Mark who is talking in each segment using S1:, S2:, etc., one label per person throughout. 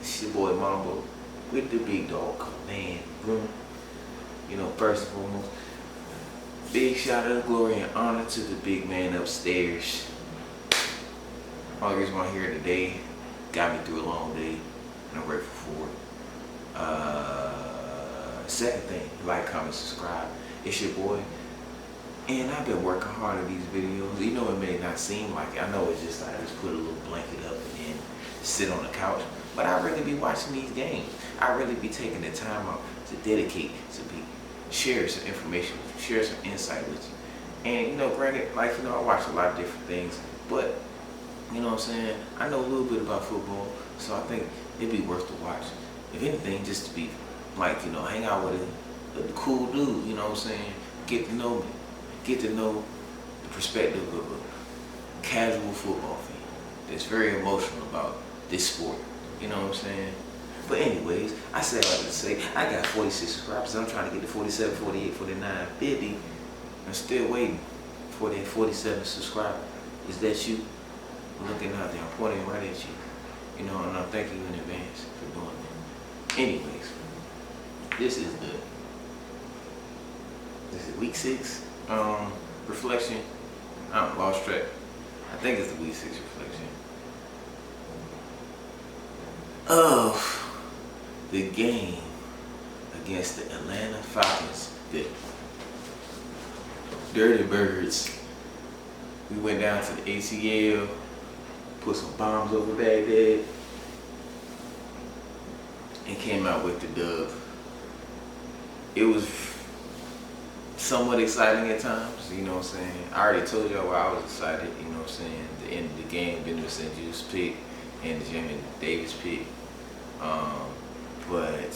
S1: It's your boy Mambo with the big dog command room. You know, first and foremost, big shout out, glory, and honor to the big man upstairs. All the reason why I'm here today got me through a long day, and I'm grateful for it. Second thing, like, comment, subscribe. It's your boy. And I've been working hard on these videos. You know, it may not seem like it. I know it's just like I just put a little blanket up and then sit on the couch. But I really be watching these games. I really be taking the time out to dedicate, to share some information, share some insight with you. And, you know, granted, like, you know, I watch a lot of different things. But, you know what I'm saying, I know a little bit about football. So I think it'd be worth to watch. If anything, just to be, like, you know, hang out with a cool dude, you know what I'm saying? Get to know me. Get to know the perspective of a casual football fan that's very emotional about this sport. You know what I'm saying? But anyways, I said all that to say, I got 46 subscribers. I'm trying to get to 47, 48, 49, 50. I'm still waiting for that 47 subscribers. Is that you? I'm looking out there. I'm pointing right at you. You know, and I'm thanking you in advance for doing that. Anyways, this is week 6 reflection. I lost track. I think it's the week 6 reflection of the game against the Atlanta Falcons. The Dirty Birds. We went down to the ATL, put some bombs over Baghdad, and came out with the dub. It was somewhat exciting at times, you know what I'm saying? I already told y'all why I was excited, you know what I'm saying? The end of the game, Benjamin St. Jude's pick and the Jimmy Davis pick. But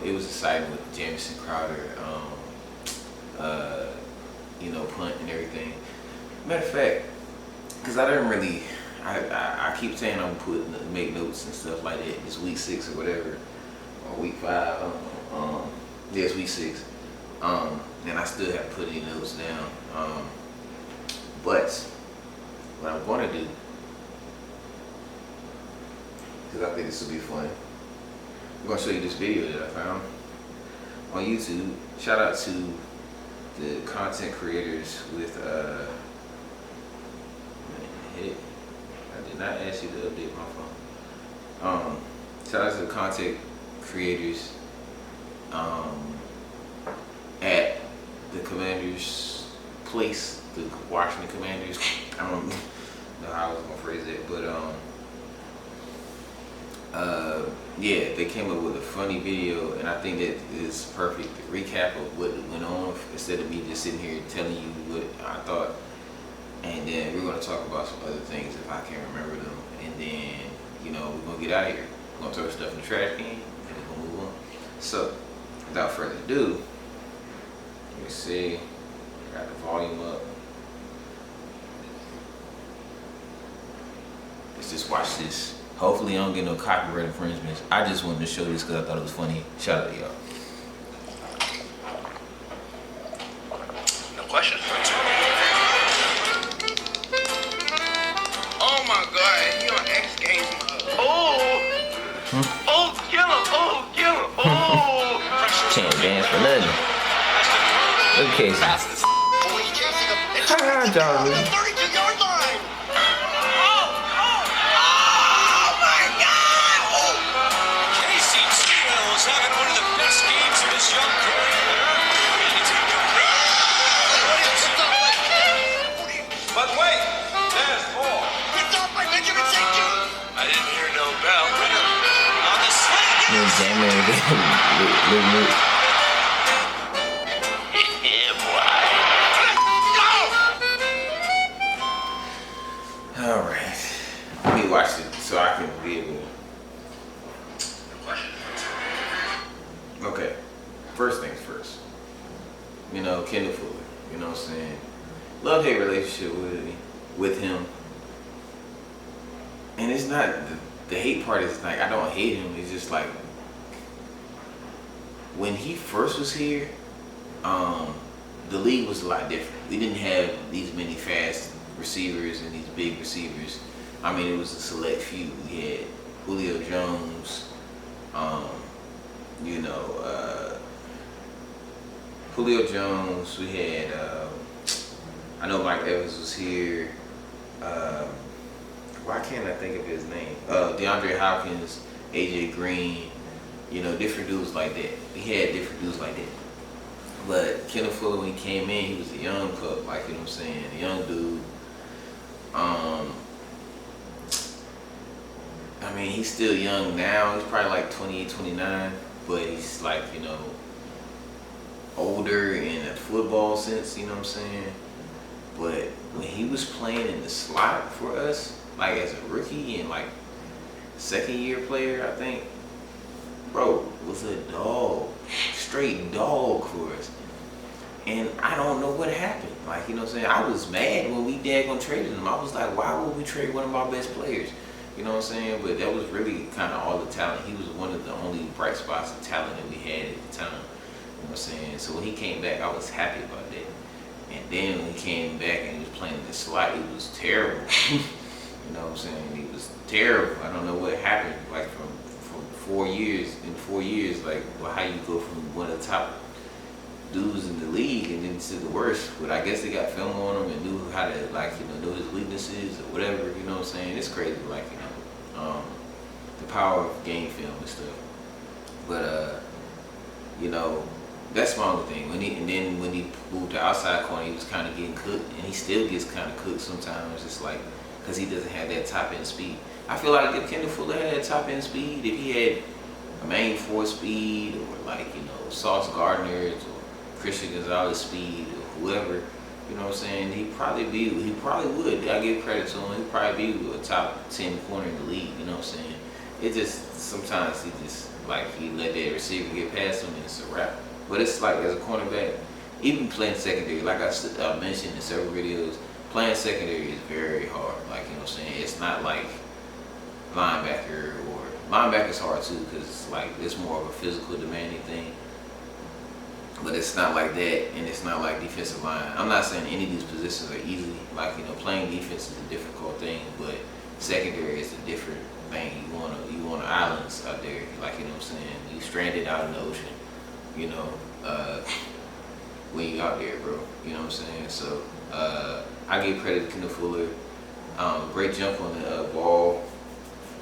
S1: it was exciting with Jamison Crowder, you know, punt and everything. Matter of fact, because I didn't really, I keep saying I'm putting, make notes and stuff like that. It's week 6 or whatever, or week 5. Yeah, it's week 6. And I still have to put any notes down. But what I'm going to do, because I think this will be fun, I'm going to show you this video that I found on YouTube. Shout out to the content creators with, I did not ask you to update my phone. Shout out to the content creators at the Commanders' place, the Washington Commanders. I don't know how I was gonna phrase it, but yeah, they came up with a funny video, and I think that is perfect recap of what went on instead of me just sitting here telling you what I thought. And then we're gonna talk about some other things if I can remember them, and then, you know, we're gonna get out of here. We're gonna throw stuff in the trash can, and we're gonna move on. So, without further ado, let me see. Got the volume up. Let's just watch this. Hopefully, I don't get no copyright infringements. I just wanted to show this because I thought it was funny. Shout out to y'all.
S2: No question. Oh my God, he on X Games mode. Oh, kill him. Oh, kill him. Oh.
S1: Can't dance for nothing. Look at Casey. Hi, John.
S2: 32-yard line. Oh my God. Casey Steele is having one of the best games of his young career. But wait, there's more. Ripped off by Benjamin St. Jude. I didn't hear no bell. On the sling.
S1: You're jamming with Alright, let me watch it so I can be able to. Okay, first things first. You know, Kendall Fuller, you know what I'm saying? Love-hate relationship with him. And it's not, the hate part is like, I don't hate him, it's just like, when he first was here, the league was a lot different. We didn't have these many fast receivers and these big receivers. I mean, it was a select few. We had Julio Jones, you know, Julio Jones. We had, I know Mike Evans was here. Why can't I think of his name? DeAndre Hopkins, AJ Green, you know, different dudes like that. He had different dudes like that. But Kendall Fuller, when he came in, he was a young pup, like, you know what I'm saying, a young dude. I mean, he's still young now. He's probably like 28, 29, but he's like, you know, older in a football sense, you know what I'm saying? But when he was playing in the slot for us, like as a rookie and like second year player, I think, bro, was a dog, straight dog for us. And I don't know what happened. Like, you know what I'm saying? I was mad when we daggone traded him. I was like, why would we trade one of our best players? You know what I'm saying? But that was really kind of all the talent. He was one of the only bright spots of talent that we had at the time. You know what I'm saying? So when he came back, I was happy about that. And then when he came back and he was playing in the slot, it was terrible. You know what I'm saying? He was terrible. I don't know what happened. Like from 4 years, in 4 years, like, well, how you go from one of the top dudes in the league and then to the worst. But I guess they got film on him and knew how to, like, you know his weaknesses or whatever. You know what I'm saying? It's crazy, like, you know, the power of game film and stuff. But you know, that's my only thing. And then when he moved to outside corner, he was kind of getting cooked, and he still gets kind of cooked sometimes. It's like, because he doesn't have that top end speed. I feel like if Kendall Fuller had that top end speed, if he had a main force speed, or like, you know, Sauce Gardner's or Christian Gonzalez speed or whoever, you know what I'm saying, he probably would. I give credit to him. He'd probably be a top 10 corner in the league. You know what I'm saying? It just sometimes he just like he let that receiver get past him and it's a wrap. But it's like as a cornerback, even playing secondary, like I mentioned in several videos, playing secondary is very hard. Like, you know what I'm saying? It's not like linebacker, or linebacker's hard too because it's like it's more of a physical demanding thing. But it's not like that, and it's not like defensive line. I'm not saying any of these positions are easy. Like, you know, playing defense is a difficult thing, but secondary is a different thing. You want islands out there, like, you know what I'm saying? You stranded out in the ocean, you know, when you out there, bro. You know what I'm saying? So I give credit to Kendall Fuller. Great jump on the ball,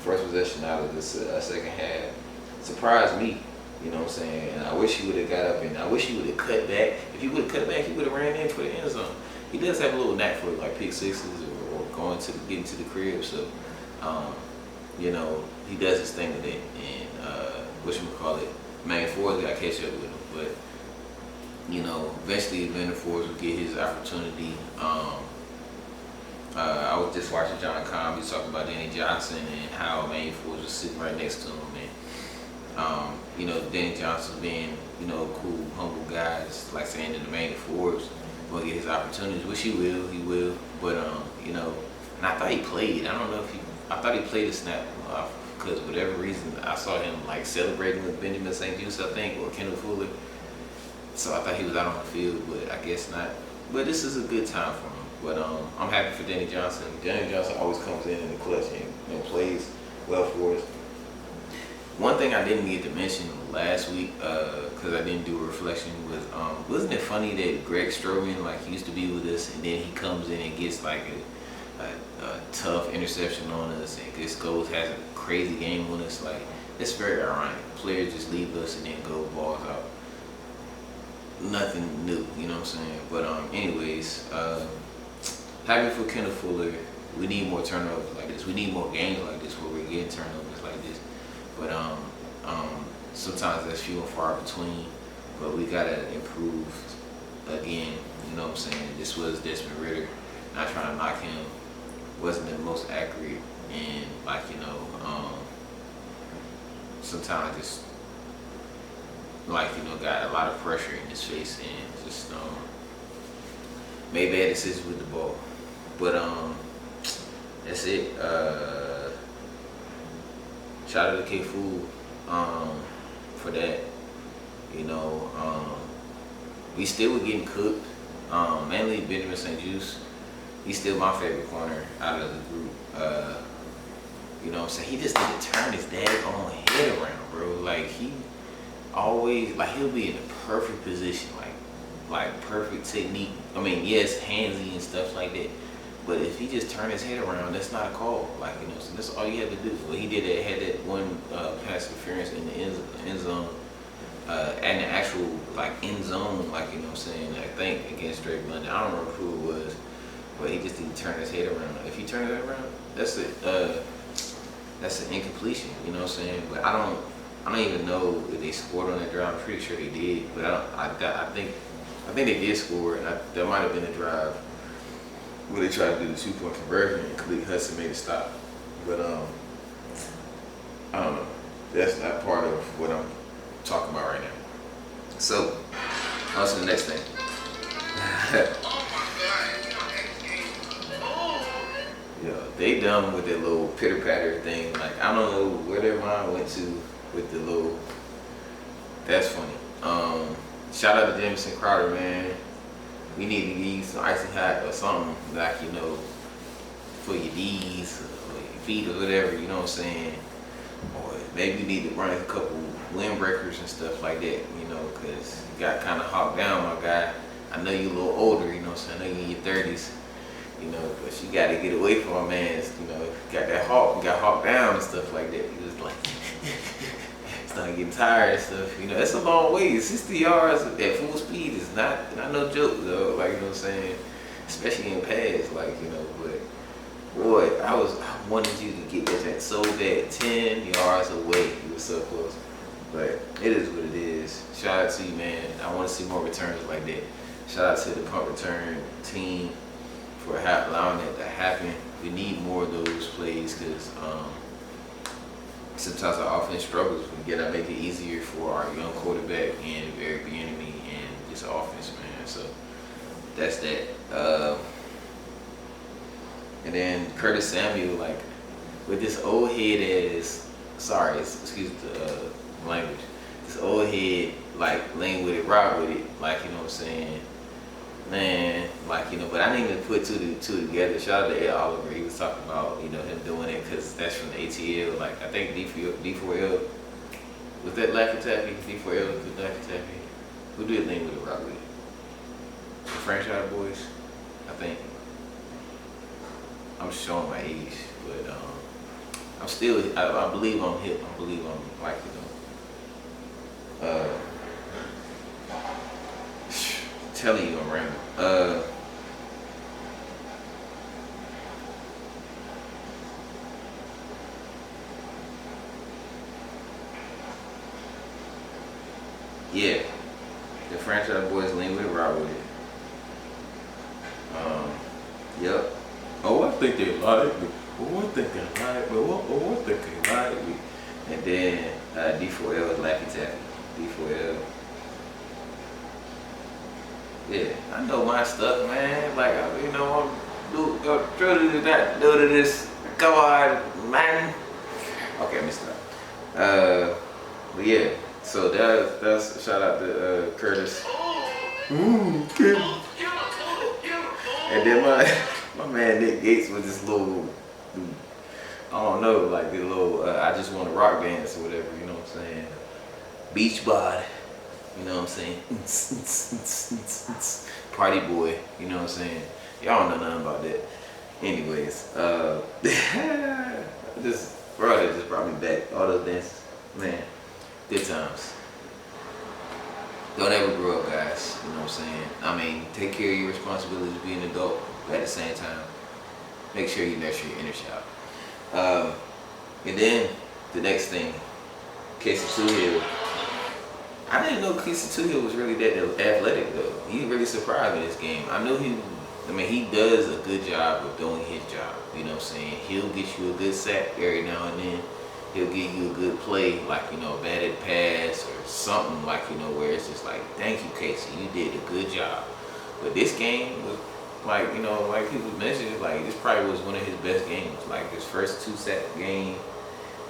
S1: first possession out of this second half. Surprised me. You know what I'm saying? And I wish he would have got up, and I wish he would have cut back. If he would have cut back, he would have ran in for the end zone. He does have a little knack for like pick sixes or going to getting to the crib. So, you know, he does his thing with it. And Main Ford got to catch up with him. But, you know, eventually Leonard Forbes will get his opportunity. I was just watching John Cobb. He was talking about Danny Johnson and how Main Forbes was sitting right next to him. And, you know, Danny Johnson being, you know, a cool, humble guy, just like saying that the Main Forbes will get his opportunities, which he will. But, you know, and I thought he played. I don't know if I thought he played a snap because whatever reason I saw him like celebrating with Benjamin St. Juste, I think, or Kendall Fuller. So I thought he was out on the field, but I guess not. But this is a good time for him. But I'm happy for Danny Johnson. Danny Johnson always comes in the clutch and plays well for us. One thing I didn't get to mention last week, because I didn't do a reflection, was wasn't it funny that Greg Stroman, like, used to be with us, and then he comes in and gets like a tough interception on us, and just has a crazy game on us. Like, it's very ironic. Players just leave us and then go balls out. Nothing new, you know what I'm saying? But anyways, happy for Kendall Fuller. We need more turnovers like this. We need more games like this where we're getting turnovers like this. But sometimes that's few and far between. But we gotta improve again. You know what I'm saying? This was Desmond Ridder. Not trying to knock him. Wasn't the most accurate, and like, you know, sometimes just like, you know, got a lot of pressure in his face and just made bad decisions with the ball. But that's it. Shout out to K Fool for that. You know, we still were getting cooked. Mainly Benjamin St. Juste. He's still my favorite corner out of the group. You know what I'm saying? He just need to turn his daggone head around, bro. Like, he always, like, he'll be in the perfect position, like perfect technique. I mean, yes, handsy and stuff like that. But if he just turn his head around, that's not a call. Like, you know, so that's all you have to do. Well, he did that, had that one pass interference in the end zone, and the actual, like, end zone, like, you know what I'm saying, I think against Drake London. I don't remember who it was, but he just didn't turn his head around. If he turned it around, that's an incompletion, you know what I'm saying? But I don't even know if they scored on that drive. I'm pretty sure they did, but I think they did score, and that might have been a drive where they tried to do the 2-point conversion and Khalid Hudson made a stop. But I don't know. That's not part of what I'm talking about right now. So, on to the next thing. Yo, they done with that little pitter patter thing. Like, I don't know where their mind went to with the little. That's funny. Shout out to Jamison Crowder, man. We need to use some icy hot or something, like, you know, for your knees or your feet or whatever, you know what I'm saying? Or maybe you need to run a couple windbreakers and stuff like that, you know, because you got kind of hawked down, my guy. I know you're a little older, you know what I'm saying? I know you're in your 30s, you know, but you got to get away from my man. You know, got that hawk, you got hawked down and stuff like that. You just like, start getting tired and stuff. You know, that's a long way. 60 yards at full speed is not no joke, though. Like, you know what I'm saying? Especially in pads, like, you know. But boy, I wanted you to get that so bad. 10 yards away. You were so close. But it is what it is. Shout out to you, man. I want to see more returns like that. Shout out to the punt return team for allowing that to happen. We need more of those plays because sometimes our offense struggles. We gotta make it easier for our young quarterback and Eric Bieniemy and this offense, man. So that's that. And then Curtis Samuel, like, with this old head ass, excuse the language, this old head, like, lean with it, rock with it, like, you know what I'm saying? Man, like, you know, but I didn't even put two together. Shout out to Ed Oliver. He was talking about, you know, him doing it because that's from the ATL. Like, I think D4L, was that Laffy Taffy? D4L was the Laffy Taffy? Who did lean with it, rock with it? The Franchise Boys, I think. I'm showing my age, but I believe I'm hip. I believe I'm, like, you know, telling you I'm rambling. Yeah, the Franchise Boys lean with it, rock with it. Yep. Oh, I think they like me. Oh, I think they like me. Oh, I think they like me. And then D4L is Laffy Taffy. D4L. Yeah, I know my stuff, man. Like, you know, I'm do to this. Come on, man. Okay, I missed that. But yeah, so that's a shout out to Curtis. Okay. And then my man Nick Gates with this little, I don't know, like the little, I just want to rock dance or whatever, you know what I'm saying? Beach bod, you know what I'm saying? Party boy, you know what I'm saying? Y'all don't know nothing about that. Anyways, this brother just brought me back. All those dances, man, good times. Don't ever grow up, guys. You know what I'm saying? I mean, take care of your responsibilities as being an adult, but at the same time, make sure you nurture your inner child. And then the next thing, Casey Toohill. I didn't know Casey Toohill was really that athletic, though. He really surprised me this game. I knew he does a good job of doing his job. You know what I'm saying? He'll get you a good sack every now and then. He'll give you a good play, like, you know, a batted pass or something, like, you know, where it's just like, thank you, Casey, you did a good job. But this game was, like, you know, like people mentioned, like, this probably was one of his best games. Like, his first 2-sack game,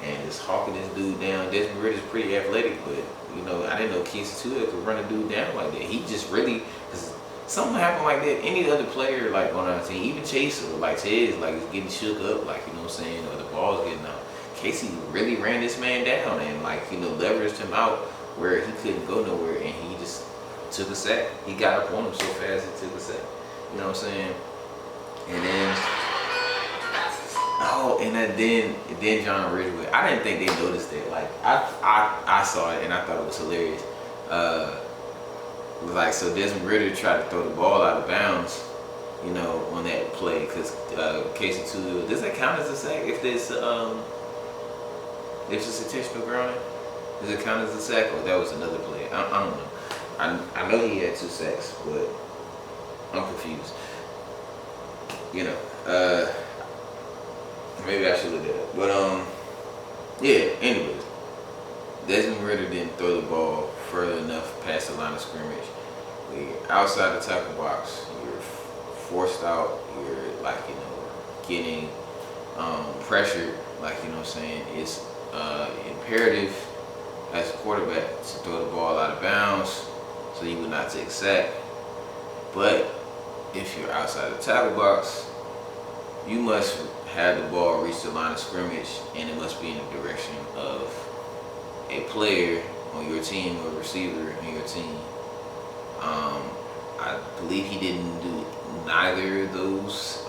S1: and just hawking this dude down. Desmond Ridder is pretty athletic, but, you know, I didn't know Casey Toohill could run a dude down like that. He just really, cause something happened like that. Any other player, like, on our team, even Chase or like Tez, like, is getting shook up, like, you know what I'm saying, or the ball's getting out. Casey really ran this man down and like, you know, leveraged him out where he couldn't go nowhere, and he just took a sack. He got up on him so fast he took a sack. You know what I'm saying? And then then John Ridgeway. I didn't think they noticed that. Like I saw it and I thought it was hilarious. Like, so Desmond Ridder tried to throw the ball out of bounds, you know, on that play because Casey Toohill. Does that count as a sack if there's intentional grounding? Does it count as a sack, or that was another play? I don't know. I know he had 2 sacks, but I'm confused. You know, maybe I should look that up. But yeah. Anyways, Desmond Ridder didn't throw the ball further enough past the line of scrimmage. When you're outside the tackle box, you're forced out. You're like, you know, getting pressured. Like, you know what I'm saying? It's imperative as a quarterback to throw the ball out of bounds so you would not take a sack. But if you're outside the tackle box, you must have the ball reach the line of scrimmage, and it must be in the direction of a player on your team or a receiver on your team. I believe he didn't do neither of those.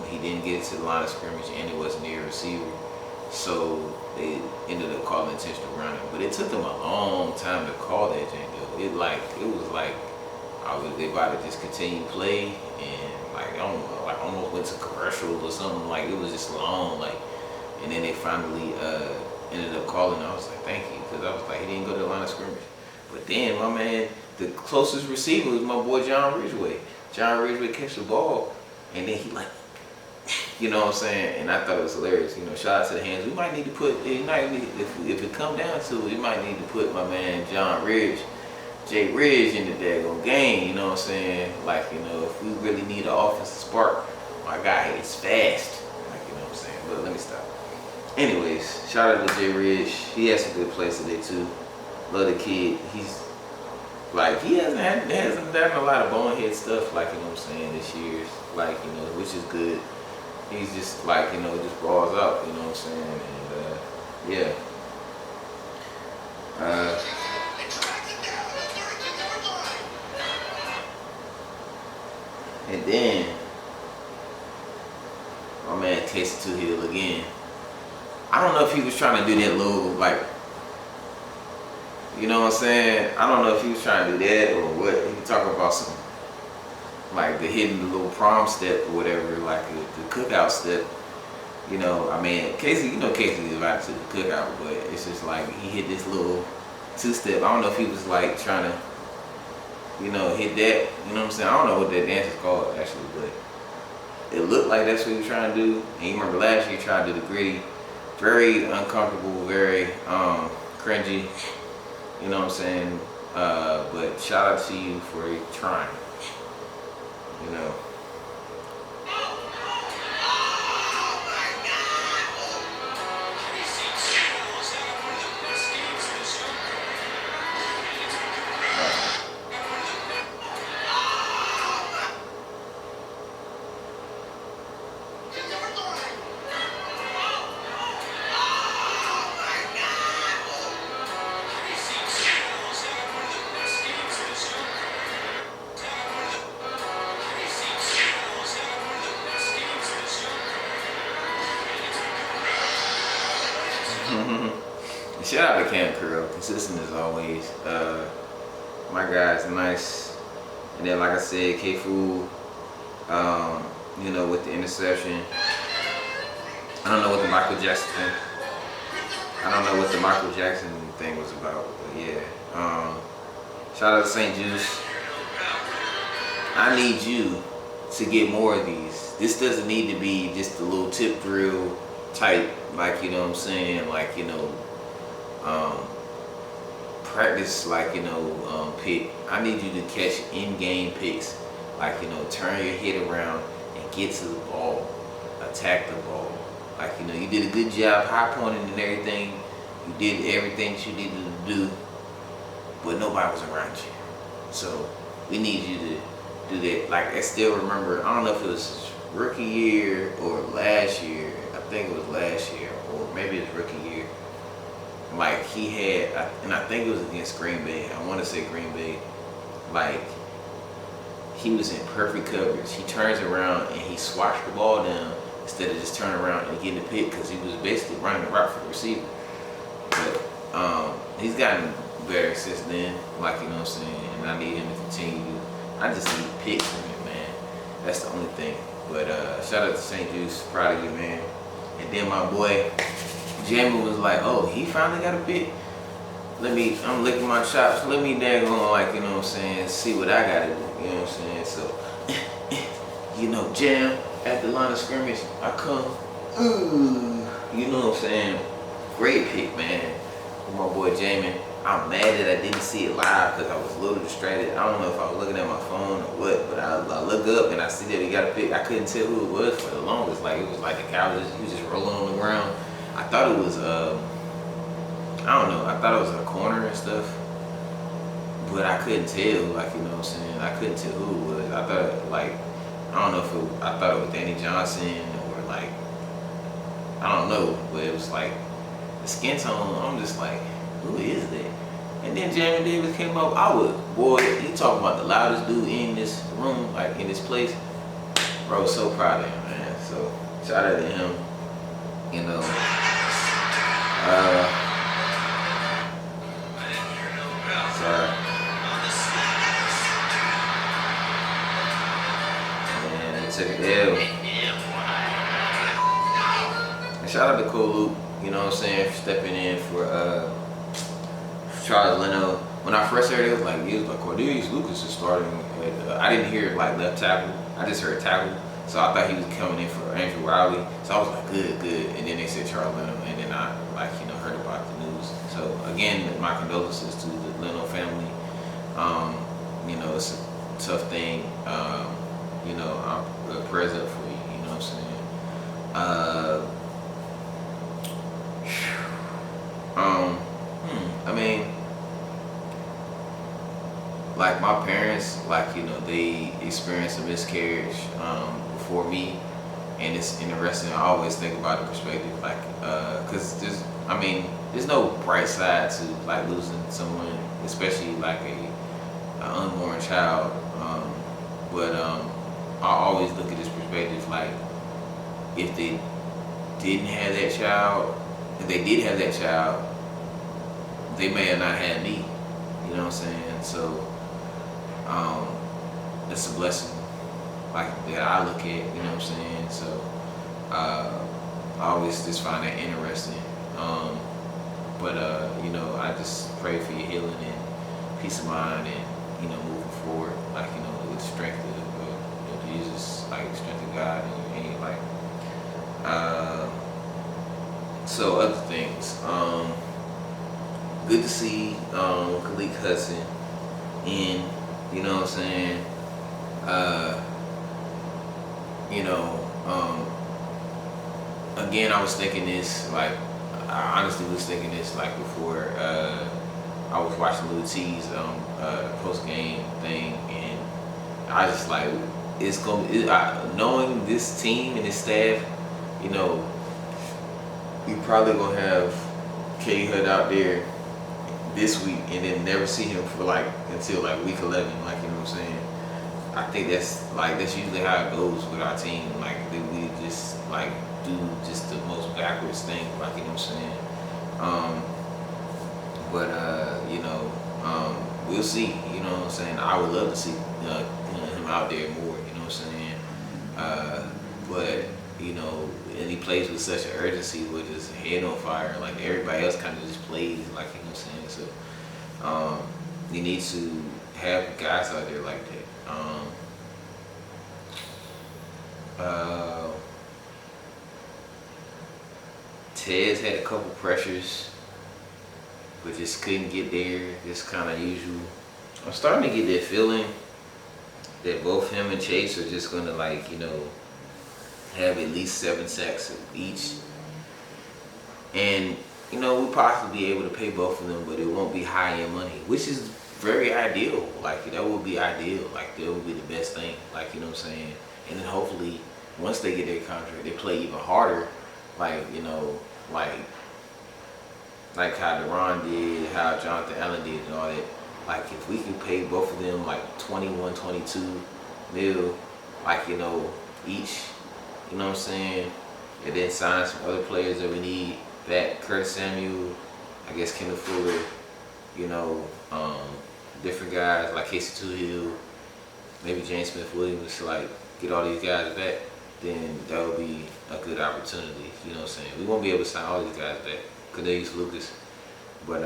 S1: He didn't get to the line of scrimmage, and it wasn't near a receiver. So they ended up calling intentional grounding. But it took them a long time to call that thing, though. It was like they about to just continue play, and like I don't know, like almost went to commercial or something. Like it was just long, like, and then they finally ended up calling. I was like, thank you, because I was like, he didn't go to the line of scrimmage. But then my man, the closest receiver was my boy John Ridgeway. John Ridgeway catch the ball, and then he like, you know what I'm saying? And I thought it was hilarious. You know, shout out to the hands. We might need to put, if it come down to it, we might need to put my man Jay Ridge in the daggone game. You know what I'm saying? Like, you know, if we really need an offensive spark, my guy is fast. Like, you know what I'm saying? But let me stop. Anyways, shout out to Jay Ridge. He has some good plays today too. Love the kid. He's like, he hasn't done a lot of bonehead stuff, like, you know what I'm saying, this year. Like, you know, which is good. He's just like, you know, just balls out, you know what I'm saying? And yeah. And then my man Casey Toohill again. I don't know if he was trying to do that little, like, you know what I'm saying? I don't know if he was trying to do that or what. He can talk about some, like, the hidden little prom step or whatever, like the cookout step. You know, I mean, Casey, you know, Casey is about to the cookout, but it's just like he hit this little 2-step. I don't know if he was like trying to, you know, hit that. You know what I'm saying? I don't know what that dance is called actually, but it looked like that's what he was trying to do. And you remember last year he tried to do the gritty, very uncomfortable, very cringy. You know what I'm saying? But shout out to you for trying. You know. Shout out to Cam Curl, consistent as always. My guy's nice. And then, like I said, K-Fool, you know, with the interception. I don't know what the Michael Jackson thing was about, but yeah. Shout out to St. Juice. I need you to get more of these. This doesn't need to be just a little tip drill type, like, you know what I'm saying, like, you know, practice, like, you know, pick. I need you to catch in-game picks, like, you know, turn your head around and get to the ball, attack the ball. Like, you know, you did a good job high pointing and everything. You did everything that you needed to do, but nobody was around you. So we need you to do that. Like, I still remember, I don't know if it was his rookie year or last year, I think it was last year or maybe his rookie year. Like he had, and I think it was against Green Bay. I want to say Green Bay. Like he was in perfect coverage. He turns around and he swatched the ball down instead of just turning around and getting the pick because he was basically running the route for the receiver. But he's gotten better since then. Like, you know what I'm saying? And I need him to continue. I just need picks from him, man. That's the only thing. But shout out to St. Juice, proud of you, man. And then my boy Jamie was like, "Oh, he finally got a pick. I'm licking my chops. Let me daggone, like, you know what I'm saying, see what I gotta do." You know what I'm saying? So, you know, Jam at the line of scrimmage, I come. Ooh, you know what I'm saying? Great pick, man. With my boy Jamie. I'm mad that I didn't see it live because I was a little distracted. I don't know if I was looking at my phone or what, but I look up and I see that he got a pick. I couldn't tell who it was for the longest. Like, it was like the guy he was just rolling on the ground. I thought it was, I don't know. I thought it was a corner and stuff, but I couldn't tell. Like, you know what I'm saying? I couldn't tell who it was. I thought, like, I don't know if I thought it was Danny Johnson or like, I don't know, but it was like the skin tone. I'm just like, who is that? And then Jamie Davis came up. He talking about the loudest dude in this room, like in this place. Bro, so proud of him, man. So shout out to him. You know. Sorry. Man, they took an L. And shout out to Cole, you know what I'm saying, for stepping in for Charles Leno. When I first heard it, it was like Cordelius Lucas is starting. I didn't hear like left tackle. I just heard tackle. So I thought he was coming in for Andrew Riley. So I was like, good. And then they said Charles Leno, and then I heard about the news. So again, my condolences to the Leno family. You know, it's a tough thing. You know, I'm prayers up for you. You know what I'm saying? I mean, like my parents, like, you know, they experienced a miscarriage before me, and it's interesting. I always think about the perspective, like, cause there's no bright side to like losing someone, especially like an unborn child. But I always look at this perspective, like, if they didn't have that child, if they did have that child, they may have not had me. You know what I'm saying? So it's a blessing, like, that I look at. You know what I'm saying? So I always just find that interesting. But you know, I just pray for your healing and peace of mind, and, you know, moving forward, like, you know, with the strength of Jesus, like strength of God, and like so other things. Good to see Khalid Hudson in, you know what I'm saying? You know, again, I was thinking this, like, I honestly was thinking this, like, before I was watching Lil T's post game thing, and I just like, it's gonna be, knowing this team and this staff, you know, we probably gonna have K Hud out there this week and then never see him for like until like week 11, like, you know what I'm saying? I think that's usually how it goes with our team. Like, we just like do just the most backwards thing, like, you know what I'm saying? But you know, we'll see. You know what I'm saying? I would love to see you know, him out there more. You know what I'm saying? But you know, and he plays with such an urgency, with his head on fire. Like, everybody else kind of just plays, like, you know what I'm saying? So you need to have guys out there like that. Tez had a couple pressures, but just couldn't get there. Just kind of usual. I'm starting to get that feeling that both him and Chase are just gonna, like, you know, have at least 7 sacks each, and, you know, we'll possibly be able to pay both of them, but it won't be high end money, which is very ideal. Like, that would be ideal. Like, that would be the best thing. Like, you know what I'm saying? And then hopefully, once they get their contract, they play even harder. like, like like how Deron did, how Jonathan Allen did and all that. Like if we could pay both of them like 21, 22 mil, like, each, you know what I'm saying? And then sign some other players that we need back. Curtis Samuel, I guess Kendall Fuller, different guys like Casey Toohill, maybe James Smith Williams, like get all these guys back, then that would be a good opportunity. You know what I'm saying? We won't be able to sign all these guys back. Kadarius Lucas, but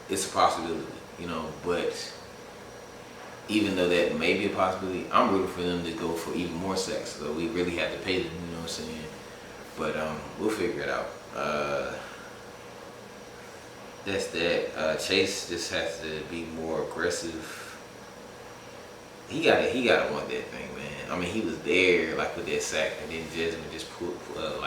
S1: it's a possibility. But even though that may be a possibility, I'm rooting for them to go for even more sacks. So we really have to pay them. You know what I'm saying? But we'll figure it out. That's that. Chase just has to be more aggressive. He gotta want that thing, man. I mean, he was there like with that sack, and then Jasmine just pulled up.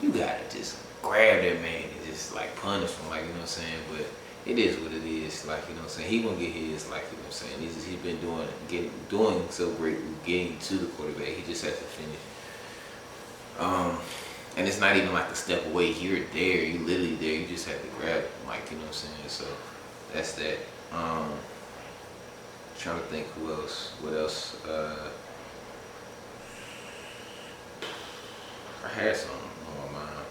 S1: You gotta just grab that man and just like punish him, like, you know what I'm saying. But it is what it is, like, you know what I'm saying. He gonna get his, like, you know what I'm saying. He's been doing so great with getting to the quarterback. He just has to finish. And it's not even like a step away. You're there. You literally there. You just have to grab him, like, you know what I'm saying. So that's that. Trying to think who else. What else? I had something on my mind.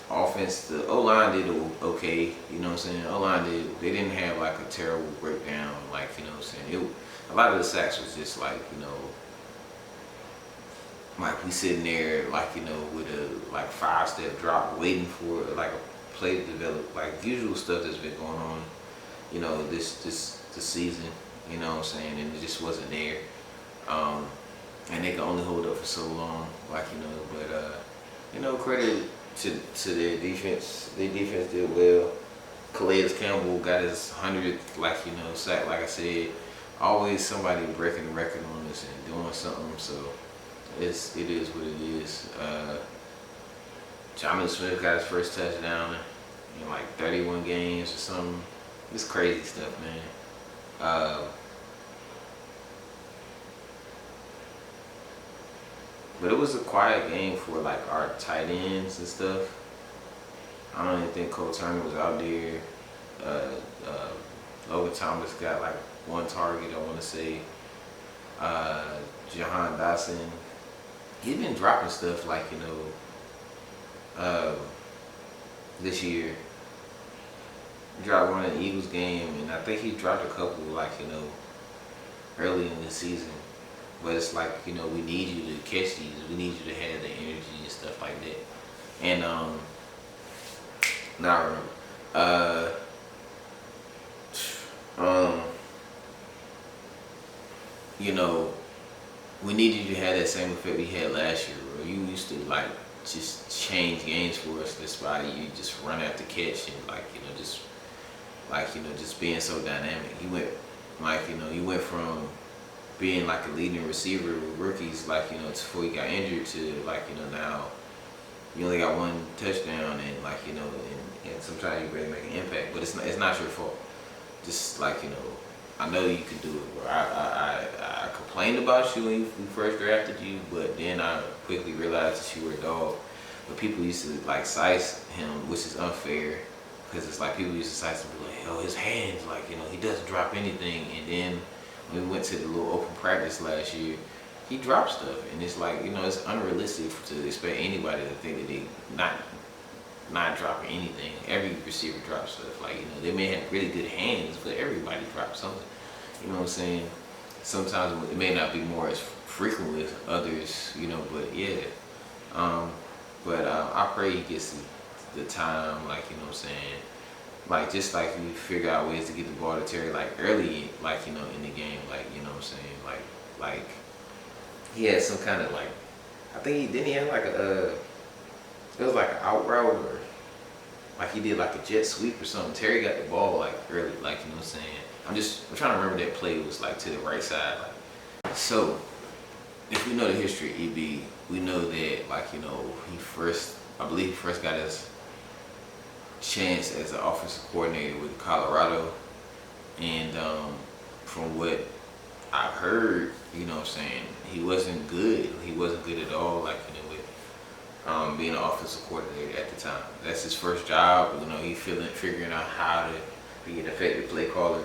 S1: Offense, the O-line did okay, you know what I'm saying? O-line they didn't have like a terrible breakdown, like, you know what I'm saying? A lot of the sacks was just like, like we sitting there, like, with a like 5-step drop, waiting for like a play to develop, like usual stuff that's been going on, this season, you know what I'm saying, and it just wasn't there. And they can only hold up for so long, like, but credit to their defense. Their defense did well. Calais Campbell got his 100th, like, sack, like I said. Always somebody breaking the record on this and doing something, so it is what it is. Jonathan Smith got his first touchdown in like 31 games or something. It's crazy stuff, man. But it was a quiet game for like our tight ends and stuff. I don't even think Cole Turner was out there. Logan Thomas got like one target, I want to say. Jahan Dotson, he's been dropping stuff like, this year. He dropped one in the Eagles game, and I think he dropped a couple like, early in the season. But it's like, we need you to catch these. We need you to have the energy and stuff like that. And now I remember. We needed you to have that same effect we had last year, bro. You used to like just change games for us. That's why you just run after catch and just being so dynamic. You went from being like a leading receiver with rookies, like, before he got injured to like, now you only got one touchdown and like, and sometimes you really make an impact, but it's not your fault. Just like, I know you can do it, bro. I complained about you when we first drafted you, but then I quickly realized that you were a dog. But people used to like size him, which is unfair, because it's like people used to size him like, oh, his hands, like, he doesn't drop anything. And then when we went to the little open practice last year, he dropped stuff, and it's like, it's unrealistic to expect anybody to think that they not dropping anything. Every receiver drops stuff. Like, they may have really good hands, but everybody drops something. You know what I'm saying? Sometimes it may not be more as frequent with others, but yeah. I pray he gets the time, like, you know what I'm saying? Like, just like we figure out ways to get the ball to Terry, like, early, like, in the game, like, you know what I'm saying? Like, he had some kind of, like, I think he had, like, it was like an out route, or like he did like a jet sweep or something. Terry got the ball like early, like, you know what I'm saying? I'm trying to remember that play was like to the right side. Like. So if we know the history of EB, we know that, like, I believe he first got his chance as an offensive coordinator with Colorado, And from what I've heard, you know what I'm saying, he wasn't good. He wasn't good at all, like, you know, with being an offensive coordinator at the time. That's his first job. You know, he figuring out how to be an effective play caller.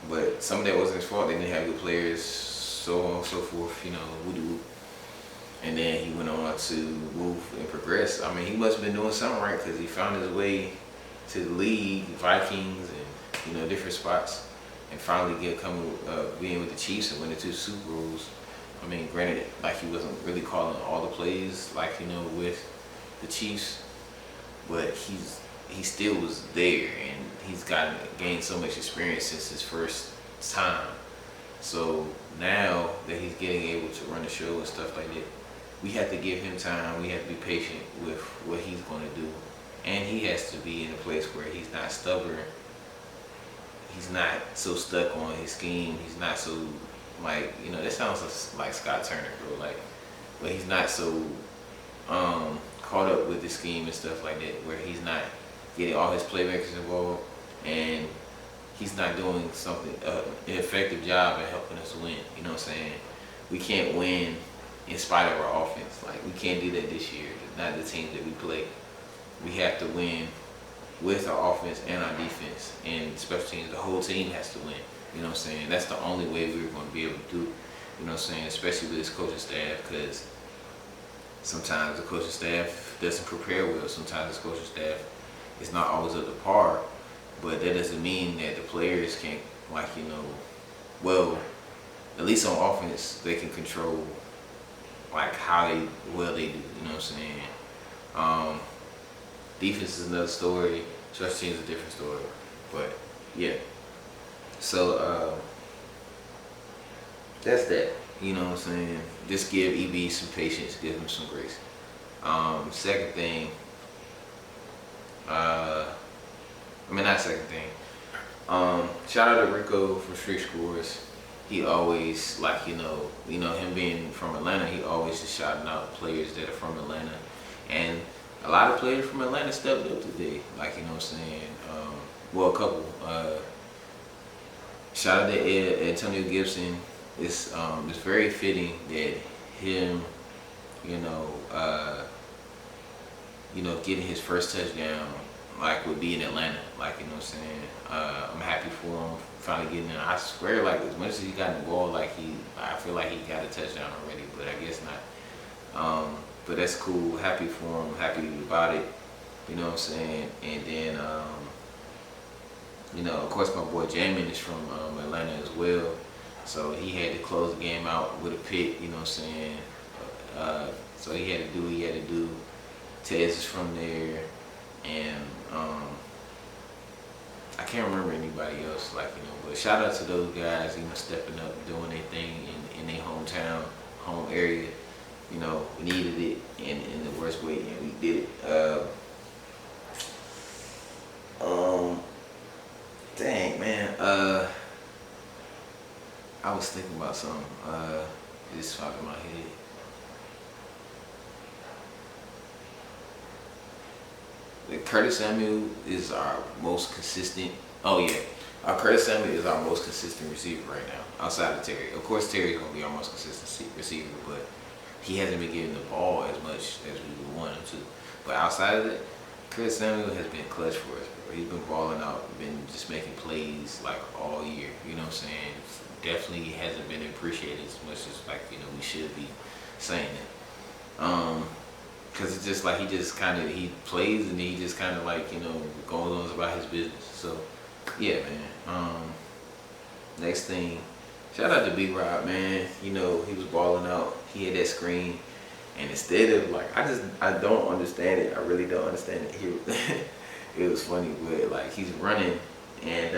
S1: But some of that wasn't his fault. They didn't have good players, so on and so forth, you know, woo-doo. And then he went on to move and progress. I mean, he must have been doing something right because he found his way to the league, Vikings, and, you know, different spots. And finally being with the Chiefs and winning 2 Super Bowls. I mean, granted, like, he wasn't really calling all the plays, like, you know, with the Chiefs, but he still was there, and he's gained so much experience since his first time. So now that he's getting able to run the show and stuff like that, we have to give him time. We have to be patient with what he's going to do, and he has to be in a place where he's not stubborn. He's not so stuck on his scheme. He's not so, like, you know, that sounds like Scott Turner, bro. Like, but he's not so caught up with the scheme and stuff like that, where he's not getting all his playmakers involved, and he's not doing something an effective job at helping us win. You know what I'm saying? We can't win in spite of our offense. Like, we can't do that this year. Not the teams that we play. We have to win with our offense and our defense and special teams. The whole team has to win. You know what I'm saying? That's the only way we're going to be able to do it. You know what I'm saying? Especially with this coaching staff, because sometimes the coaching staff doesn't prepare well. Sometimes this coaching staff is not always up to par. But that doesn't mean that the players can't, like, you know, well, at least on offense, they can control, like, how well they do. You know what I'm saying? Defense is another story. Special teams is a different story. But yeah. So that's that. You know what I'm saying? Just give EB some patience, give him some grace. Second thing, not second thing. Shout out to Rico from Street Scores. He always, like, you know, him being from Atlanta, he always just shouting out players that are from Atlanta. And a lot of players from Atlanta stepped up today. Like, you know what I'm saying? Well, a couple. Shout out to Antonio Gibson. It's very fitting that him, getting his first touchdown, like, would be in Atlanta. Like, you know what I'm saying? I'm happy for him finally getting in. I swear, like, as much as he got the ball, like, I feel like he got a touchdown already, but I guess not. But that's cool. Happy for him. Happy about it. You know what I'm saying? And then, of course, my boy Jamin is from Atlanta as well. So he had to close the game out with a pick, you know what I'm saying? So he had to do what he had to do. Tez is from there. And I can't remember anybody else, like, but shout out to those guys, stepping up, doing their thing in their hometown, home area. We needed it in the worst way, and we did it. Dang, man. I was thinking about something. It just popped in my head. Curtis Samuel is our most consistent. Oh yeah, Curtis Samuel is our most consistent receiver right now, outside of Terry. Of course, Terry's gonna be our most consistent receiver, but he hasn't been getting the ball as much as we would want him to. But outside of that, Curtis Samuel has been clutch for us, bro. He's been balling out, been just making plays like all year. You know what I'm saying? Definitely hasn't been appreciated as much as, like, we should be saying it. Because it's just like he plays and he just kind of, like, goes on about his business. So yeah, man. Next thing, shout out to B Rob, man. He was balling out. He had that screen, and instead of, like, I don't understand it. I really don't understand it. It was funny, but, like, he's running, and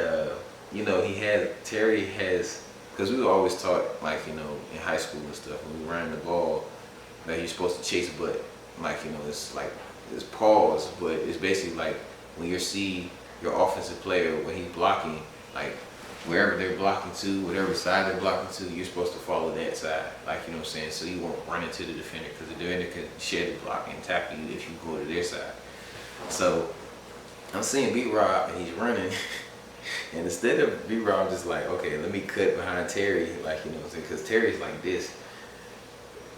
S1: Terry has, because we were always taught, like, in high school and stuff, when we ran the ball, that you're supposed to chase butt. Like, it's like, it's pause, but it's basically like when you see your offensive player, when he's blocking, like, wherever they're blocking to, whatever side they're blocking to, you're supposed to follow that side. Like, you know what I'm saying? So you won't run into the defender, because the defender can shed the block and tackle you if you go to their side. So I'm seeing B-Rob, and he's running, And instead of B-Rob just like, okay, let me cut behind Terry, like, you know what I'm saying? Because Terry's like this.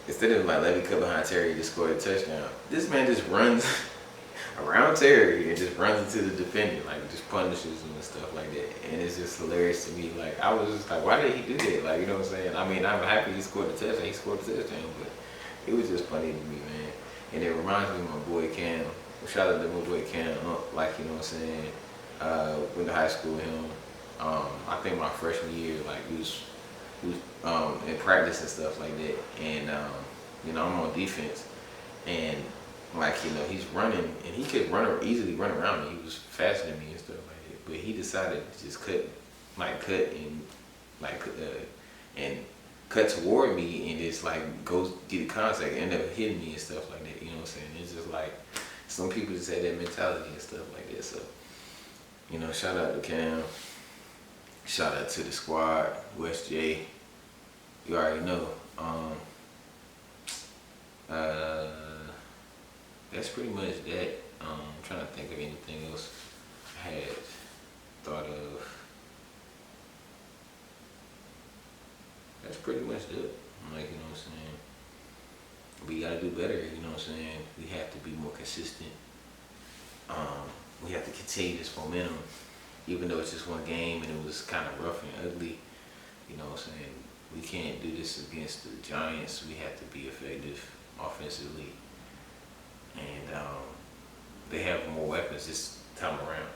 S1: Instead of like, let me cut behind Terry and just score a touchdown, this man just runs around Terry and just runs into the defender, like just punishes him and stuff like that. And it's just hilarious to me. Like, I was just like, why did he do that? Like, you know what I'm saying? I mean, I'm happy he scored the touchdown. He scored the touchdown, but it was just funny to me, man. And it reminds me of my boy Cam. Shout out to my boy Cam. Like, you know what I'm saying? Went to high school with him. I think my freshman year, like, we was in practice and stuff like that. And, you know, I'm on defense. And, like, you know, he's running, and he could easily run around me. He was faster than me and stuff like that. But he decided to just cut toward me and just like go get a contact and end up hitting me and stuff like that. You know what I'm saying? It's just like some people just have that mentality and stuff like that. So, you know, shout out to Cam. Shout out to the squad, West J. You already know. That's pretty much that. I'm trying to think of anything else I had thought of. That's pretty much it. Like, you know what I'm saying? We gotta do better, you know what I'm saying? We have to be more consistent. We have to continue this momentum, even though it's just one game and it was kind of rough and ugly. You know what I'm saying? We can't do this against the Giants. We have to be effective offensively. And they have more weapons this time around.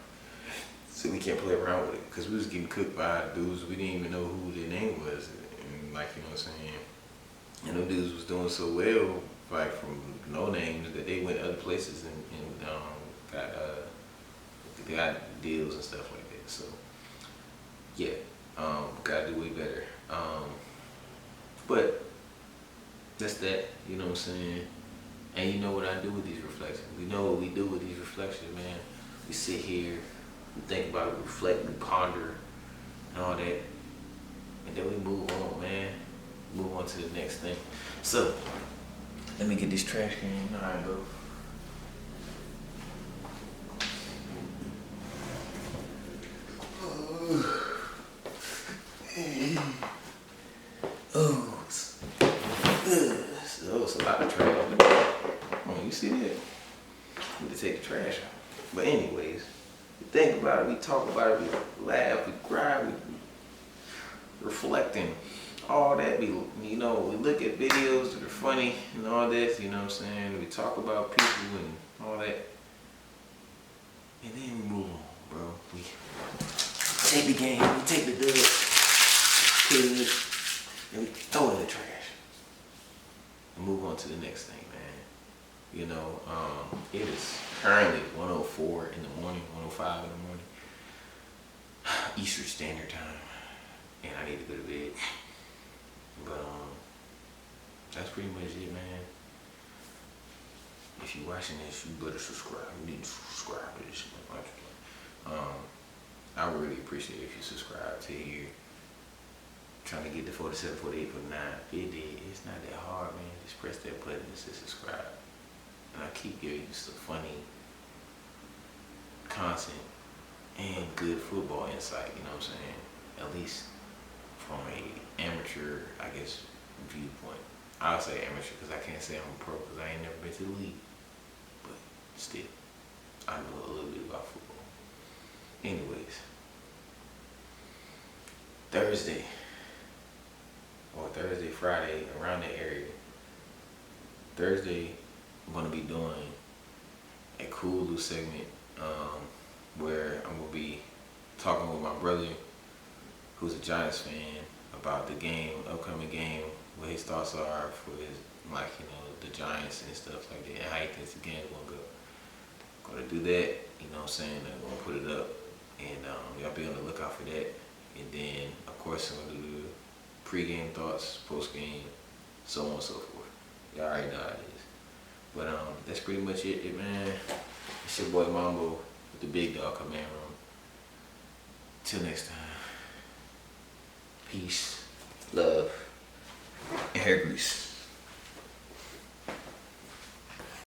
S1: So we can't play around with it. Because we was getting cooked by dudes we didn't even know who their name was. And like, you know what I'm saying? And those dudes was doing so well, like from no names, that they went other places and got deals and stuff like that. So yeah, gotta do way better. But that's that, you know what I'm saying? And you know what I do with these reflections. We know what we do with these reflections, man. We sit here, we think about it, we reflect, we ponder, and all that. And then we move on, man. Move on to the next thing. So, let me get this trash can, you know how I go. Oh, it's a lot of trash. Oh, you see that? Need to take the trash out. But anyways, we think about it, we talk about it, we laugh, we cry, we reflecting, all that. We look at videos that are funny and all that, you know what I'm saying? We talk about people and all that. And then we move on, bro. We take the game, we take the dub, put it in, and we throw it in the trash. And move on to the next thing, man. You know, it is currently 1:04 in the morning, 1:05 in the morning, Eastern Standard Time, and I need to go to bed. But that's pretty much it, man. If you're watching this, you better subscribe. You need to subscribe to this. I would really appreciate if you subscribe to here. Trying to get to 47, 48, 49. It's not that hard, man. Just press that button and say subscribe. And I keep giving you some funny content and good football insight, you know what I'm saying? At least from a amateur, I guess, viewpoint. I'll say amateur because I can't say I'm a pro because I ain't never been to the league. But still, I know a little bit about football. Anyways, Thursday, Friday, around that area. Thursday, I'm going to be doing a cool little segment where I'm going to be talking with my brother, who's a Giants fan, about the game, upcoming game, what his thoughts are for his, like, you know, the Giants and stuff like that, and how he thinks the game's going to go. Going to do that, you know what I'm saying? I'm going to put it up, and y'all be on the lookout for that. And then, of course, I'm going to do pre-game thoughts, post-game, so on and so forth. Y'all already know how it is. But that's pretty much it, man. It's your boy Mambo with the Big Dog Command Room. Till next time. Peace, love, and hair grease.